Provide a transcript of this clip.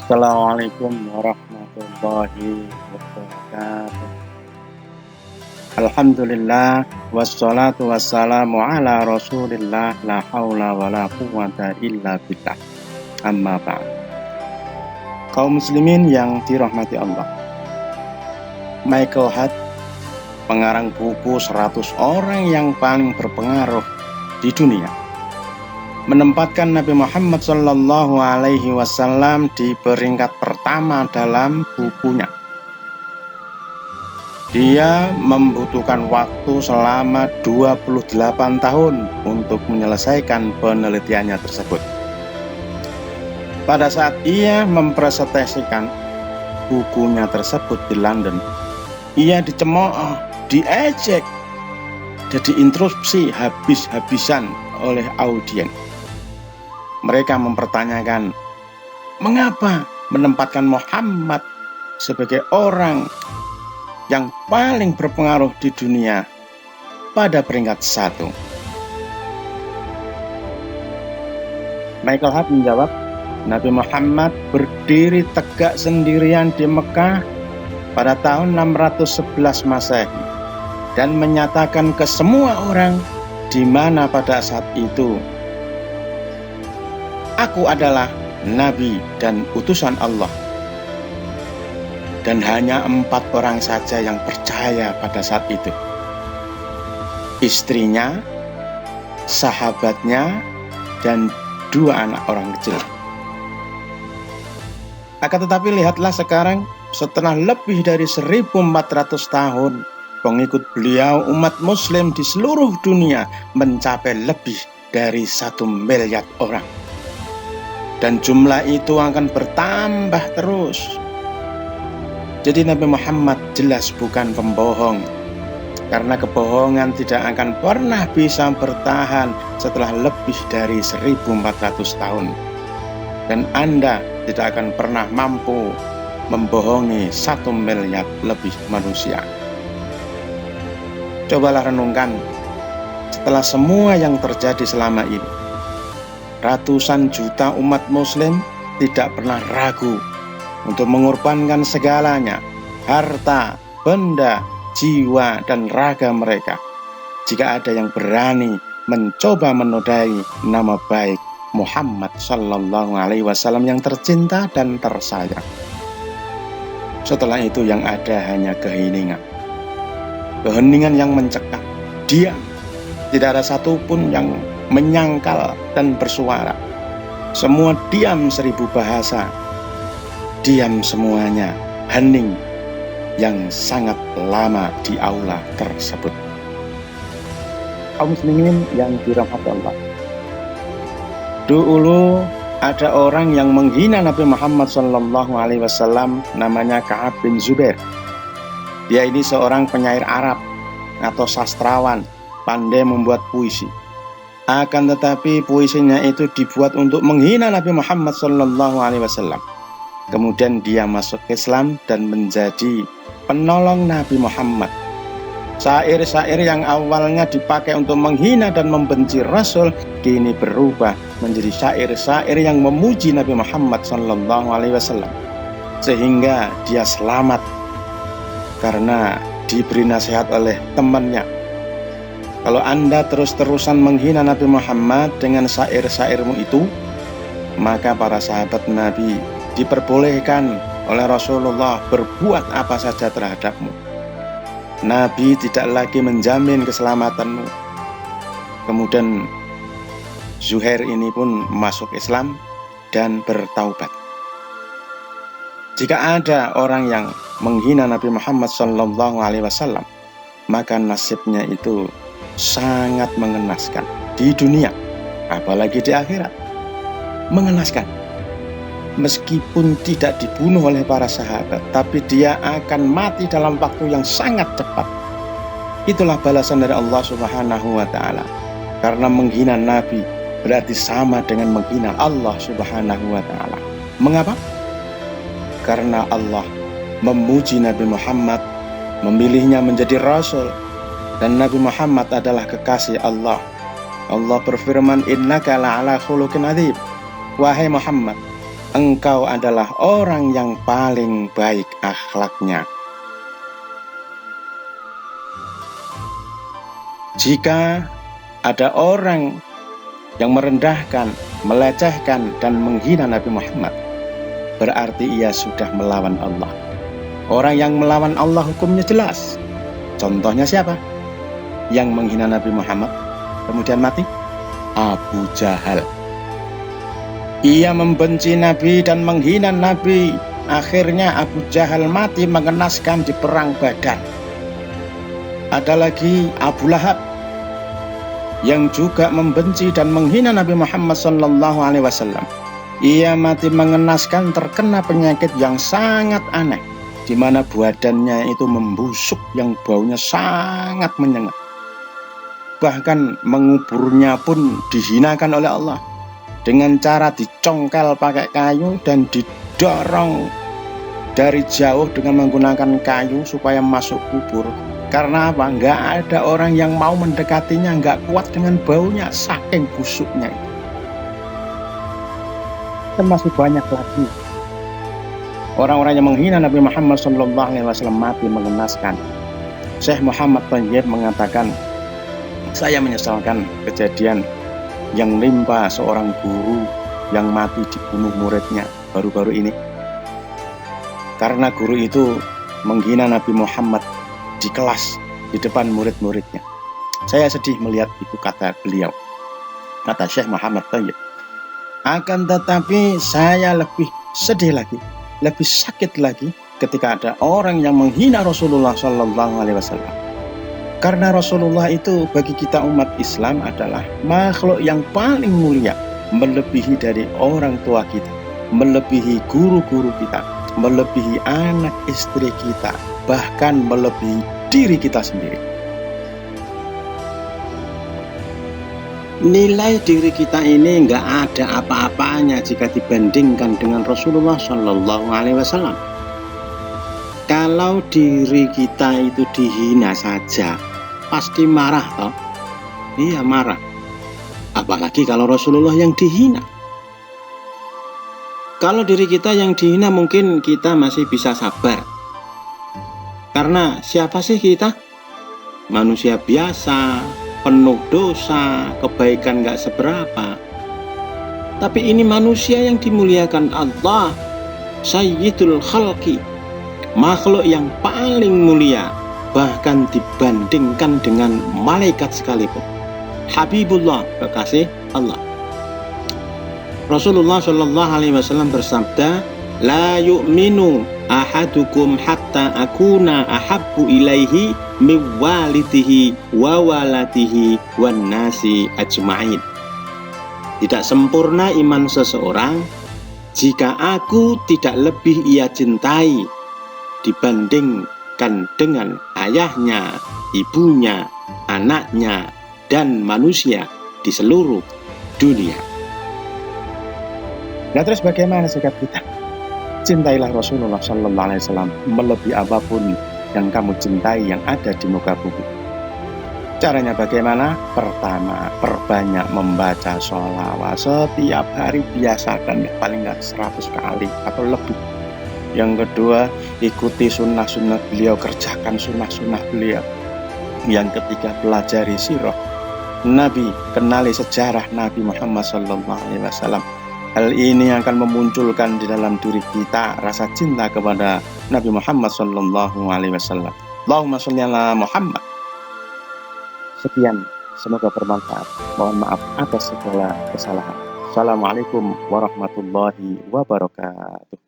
Assalamualaikum warahmatullahi wabarakatuh. Alhamdulillah wassalatu wassalamu ala Rasulillah la haula wala quwwata illa billah. Amma ba'd. Kaum muslimin yang dirahmati Allah. Michael Hart, pengarang buku 100 orang yang paling berpengaruh di dunia, menempatkan Nabi Muhammad Sallallahu Alaihi Wasallam di peringkat pertama dalam bukunya. Dia membutuhkan waktu selama 28 tahun untuk menyelesaikan penelitiannya tersebut. Pada saat ia mempresentasikan bukunya tersebut di London, ia dicemooh, diejek, dan diinterupsi habis-habisan oleh audiens. Mereka mempertanyakan, mengapa menempatkan Muhammad sebagai orang yang paling berpengaruh di dunia pada peringkat 1? Michael Hart menjawab, Nabi Muhammad berdiri tegak sendirian di Mekah pada tahun 611 Masehi dan menyatakan ke semua orang di mana pada saat itu, aku adalah Nabi dan utusan Allah. Dan hanya 4 orang saja yang percaya pada saat itu. Istrinya, sahabatnya, dan 2 anak orang kecil. Akan tetapi lihatlah sekarang, setelah lebih dari 1400 tahun, pengikut beliau umat muslim di seluruh dunia mencapai lebih dari 1 miliar orang. Dan jumlah itu akan bertambah terus. Jadi Nabi Muhammad jelas bukan pembohong. Karena kebohongan tidak akan pernah bisa bertahan setelah lebih dari 1400 tahun. Dan Anda tidak akan pernah mampu membohongi 1 miliar lebih manusia. Cobalah renungkan, setelah semua yang terjadi selama ini, ratusan juta umat muslim tidak pernah ragu untuk mengorbankan segalanya, harta, benda, jiwa, dan raga mereka, jika ada yang berani mencoba menodai nama baik Muhammad Sallallahu Alaihi Wasallam yang tercinta dan tersayang. Setelah itu yang ada hanya keheningan yang mencekam, diam. Tidak ada satupun yang menyangkal dan bersuara. Semua diam 1000 bahasa. Diam semuanya, hening yang sangat lama di aula tersebut. Kaum muslimin yang dirahmati Allah. Dulu ada orang yang menghina Nabi Muhammad Sallallahu Alaihi Wasallam, namanya Ka'ab bin Zubair. Dia ini seorang penyair Arab atau sastrawan, pandai membuat puisi. Akan tetapi puisinya itu dibuat untuk menghina Nabi Muhammad Sallallahu Alaihi Wasallam. Kemudian dia masuk Islam dan menjadi penolong Nabi Muhammad. Syair-syair yang awalnya dipakai untuk menghina dan membenci Rasul, kini berubah menjadi syair-syair yang memuji Nabi Muhammad Sallallahu Alaihi Wasallam, sehingga dia selamat karena diberi nasihat oleh temannya. Kalau Anda terus-terusan menghina Nabi Muhammad dengan syair-syairmu itu, maka para sahabat Nabi diperbolehkan oleh Rasulullah berbuat apa saja terhadapmu. Nabi tidak lagi menjamin keselamatanmu. Kemudian Zuhair ini pun masuk Islam dan bertaubat. Jika ada orang yang menghina Nabi Muhammad Sallallahu Alaihi Wasallam, maka nasibnya itu sangat mengenaskan di dunia, apalagi di akhirat. Mengenaskan. Meskipun tidak dibunuh oleh para sahabat, tapi dia akan mati dalam waktu yang sangat cepat. Itulah balasan dari Allah Subhanahu wa Ta'ala. Karena menghina Nabi berarti sama dengan menghina Allah Subhanahu wa Ta'ala. Mengapa? Karena Allah memuji Nabi Muhammad, memilihnya menjadi Rasul, dan Nabi Muhammad adalah kekasih Allah. Allah berfirman, innaka la'ala khuluqin adzim. Wahai Muhammad, engkau adalah orang yang paling baik akhlaknya. Jika ada orang yang merendahkan, melecehkan, dan menghina Nabi Muhammad, berarti ia sudah melawan Allah. Orang yang melawan Allah hukumnya jelas. Contohnya siapa? Yang menghina Nabi Muhammad kemudian mati? Abu Jahal. Ia membenci Nabi dan menghina Nabi. Akhirnya Abu Jahal mati mengenaskan di perang Badar. Ada lagi Abu Lahab yang juga membenci dan menghina Nabi Muhammad SAW. Ia mati mengenaskan terkena penyakit yang sangat aneh, di mana badannya itu membusuk yang baunya sangat menyengat. Bahkan menguburnya pun dihinakan oleh Allah dengan cara dicongkel pakai kayu dan didorong dari jauh dengan menggunakan kayu supaya masuk kubur. Karena apa? Nggak ada orang yang mau mendekatinya, nggak kuat dengan baunya, saking busuknya itu. Dan masih banyak lagi orang-orang yang menghina Nabi Muhammad SAW mati mengenaskan. Syekh Muhammad Thayyib mengatakan, saya menyesalkan kejadian yang menimpa seorang guru yang mati dibunuh muridnya baru-baru ini. Karena guru itu menghina Nabi Muhammad di kelas, di depan murid-muridnya. Saya sedih melihat itu, kata beliau. Kata Syekh Muhammad Thayyib. Akan tetapi saya lebih sedih lagi, lebih sakit lagi ketika ada orang yang menghina Rasulullah SAW. Karena Rasulullah itu bagi kita umat Islam adalah makhluk yang paling mulia, melebihi dari orang tua kita, melebihi guru-guru kita, melebihi anak istri kita, bahkan melebihi diri kita sendiri. Nilai diri kita ini nggak ada apa-apanya jika dibandingkan dengan Rasulullah SAW. Kalau diri kita itu dihina saja, pasti marah toh? Iya, marah. Apalagi kalau Rasulullah yang dihina. Kalau diri kita yang dihina mungkin kita masih bisa sabar. Karena siapa sih kita? Manusia biasa, penuh dosa, kebaikan gak seberapa. Tapi ini manusia yang dimuliakan Allah, Sayyidul Khalqi, makhluk yang paling mulia, bahkan dibandingkan dengan malaikat sekalipun. Habibullah, kekasih Allah. Rasulullah SAW bersabda, la yu'minu ahadukum hatta akuna ahabbu ilaihi miwalitihi wa walatihi wan nasi ajma'in. Tidak sempurna iman seseorang jika aku tidak lebih ia cintai dibandingkan dengan ayahnya, ibunya, anaknya, dan manusia di seluruh dunia. Nah, terus bagaimana sikap kita? Cintailah Rasulullah SAW melebihi apapun yang kamu cintai yang ada di muka bumi. Caranya bagaimana? Pertama, perbanyak membaca sholawat setiap hari, biasakan paling nggak 100 kali atau lebih. Yang kedua, ikuti sunnah-sunnah beliau, kerjakan sunnah-sunnah beliau. Yang ketiga, pelajari sirah Nabi, kenali sejarah Nabi Muhammad SAW. Hal ini akan memunculkan di dalam diri kita rasa cinta kepada Nabi Muhammad SAW. Allahumma sholli ala Muhammad. Sekian, semoga bermanfaat. Mohon maaf atas segala kesalahan. Assalamualaikum warahmatullahi wabarakatuh.